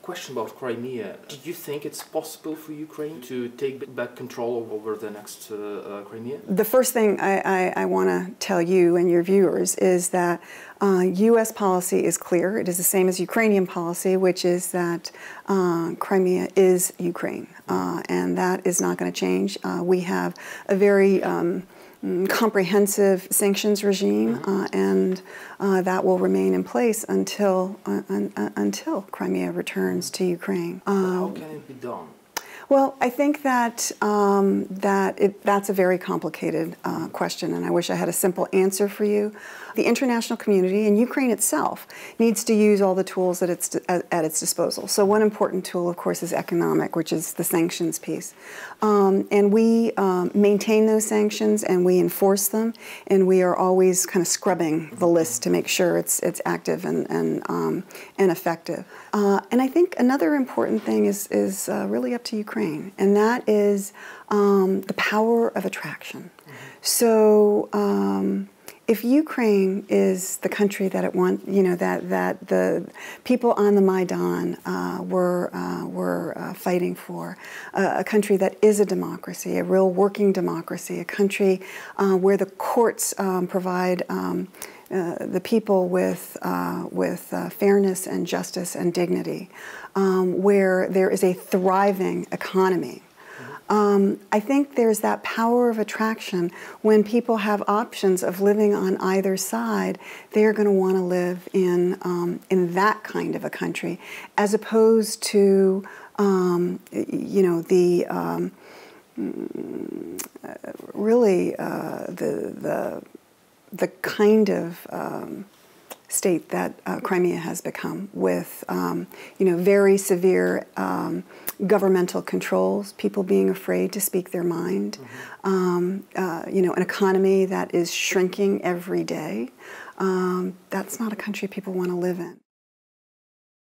Question about Crimea. Do you think it's possible for Ukraine to take back control over the next Crimea? The first thing I want to tell you and your viewers is that U.S. policy is clear. It is the same as Ukrainian policy, which is that Crimea is Ukraine, and that is not going to change. We have a very comprehensive sanctions regime, and that will remain in place until Crimea returns to Ukraine. How can it be done? Well, I think that that's a very complicated question, and I wish I had a simple answer for you. The international community and Ukraine itself needs to use all the tools at its disposal. So one important tool, of course, is economic, which is the sanctions piece. And we maintain those sanctions and we enforce them, and we are always kind of scrubbing the list to make sure it's active and effective. And I think another important thing is really up to Ukraine, and that is the power of attraction. So if Ukraine is the country that it wants, you know, that the people on the Maidan were fighting for, a country that is a democracy, a real working democracy, a country where the courts provide the people with fairness and justice and dignity, where there is a thriving economy. I think there's that power of attraction. When people have options of living on either side, they're going to want to live in that kind of a country, as opposed to you know, the really the kind of state that Crimea has become, with you know, very severe governmental controls, people being afraid to speak their mind, you know, an economy that is shrinking every day. That's not a country people want to live in.